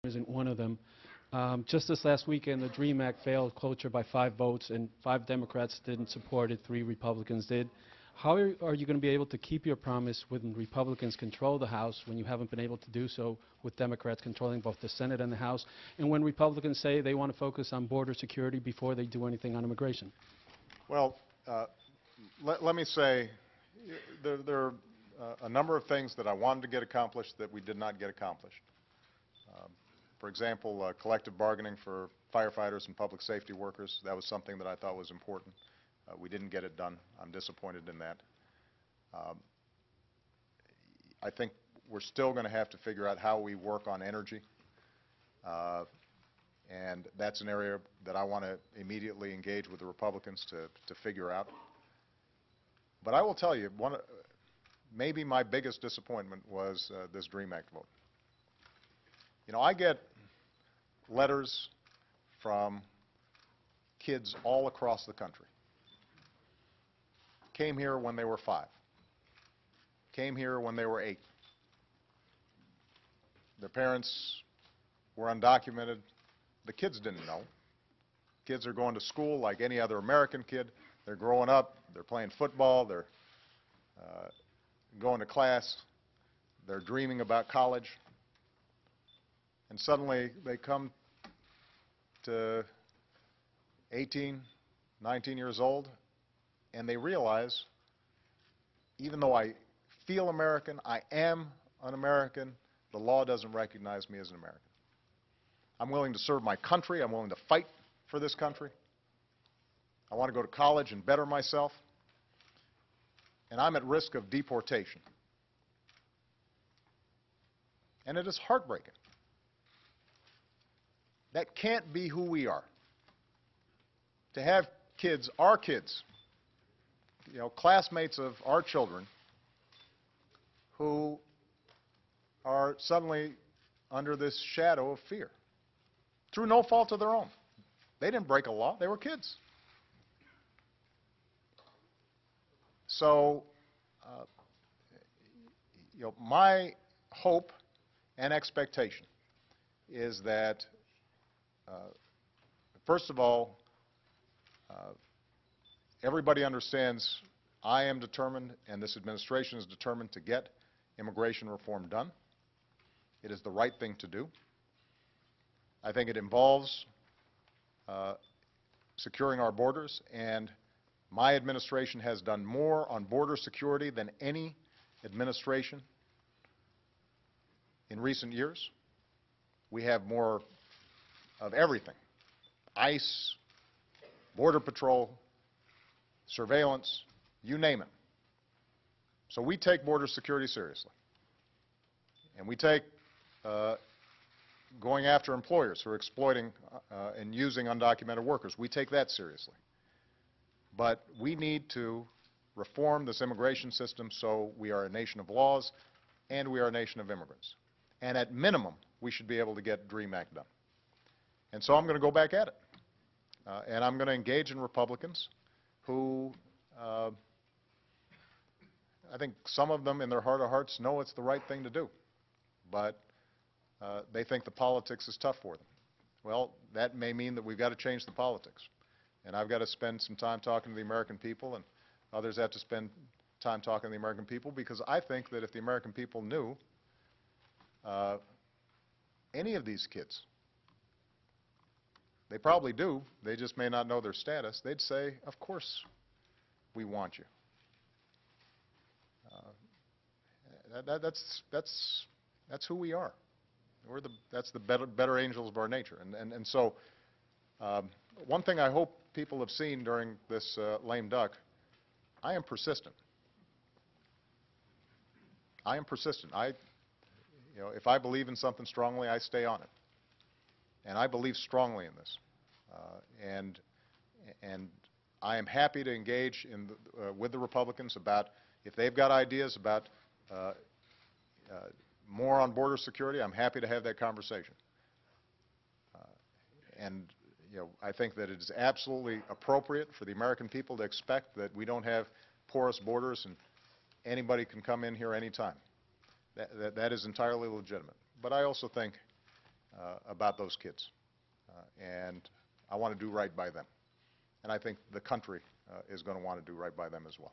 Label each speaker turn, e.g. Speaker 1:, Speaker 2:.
Speaker 1: isn't one of them. Just this last weekend, the DREAM Act failed cloture by 5 votes, and 5 Democrats didn't support it, 3 Republicans did. How are you going to be able to keep your promise when Republicans control the House when you haven't been able to do so with Democrats controlling both the Senate and the House, and when Republicans say they want to focus on border security before they do anything on immigration?
Speaker 2: Well, let me say there are a number of things that I wanted to get accomplished that we did not get accomplished. Um, for example, collective bargaining for firefighters and public safety workers, that was something that I thought was important. We didn't get it done. I'm disappointed in that. Um, I think we're still going to have to figure out how we work on energy. And that's an area that I want to immediately engage with the Republicans to figure out. But I will tell you, maybe my biggest disappointment was this DREAM Act vote. You know, I get letters from kids all across the country. Came here when they were 5. Came here when they were 8. Their parents were undocumented. The kids didn't know. Kids are going to school like any other American kid. They're growing up. They're playing football. They're going to class. They're dreaming about college. And suddenly they come to 18, 19 years old, and they realize, even though I feel American, I am an American, the law doesn't recognize me as an American. I'm willing to serve my country. I'm willing to fight for this country. I want to go to college and better myself. And I'm at risk of deportation. And it is heartbreaking. That can't be who we are. To have kids, our kids, you know, classmates of our children, who are suddenly under this shadow of fear through no fault of their own. They didn't break a law. They were kids. So, you know, my hope and expectation is that, first of all, everybody understands I am determined, and this administration is determined, to get immigration reform done. It is the right thing to do. I think it involves securing our borders, and my administration has done more on border security than any administration in recent years. We have more of everything: ICE, Border Patrol, surveillance, you name it. So we take border security seriously. And we take going after employers who are exploiting and using undocumented workers. We take that seriously. But we need to reform this immigration system so we are a nation of laws and we are a nation of immigrants. And at minimum, we should be able to get DREAM Act done. And so I'm going to go back at it. And I'm going to engage in Republicans who, I think some of them in their heart of hearts know it's the right thing to do. But they think the politics is tough for them. Well, that may mean that we've got to change the politics. And I've got to spend some time talking to the American people, and others have to spend time talking to the American people, because I think that if the American people knew any of these kids, they probably do, they just may not know their status, they'd say, of course we want you. That's who we are. That's the better angels of our nature. And so one thing I hope people have seen during this lame duck, I am persistent. I am persistent. You know, if I believe in something strongly, I stay on it. And I believe strongly in this. And I am happy to engage with the Republicans about, if they've got ideas about more on border security, I'm happy to have that conversation. And you know, I think that it is absolutely appropriate for the American people to expect that we don't have porous borders and anybody can come in here anytime. That is entirely legitimate. But I also think about those kids. And I want to do right by them. And I think the country is going to want to do right by them as well.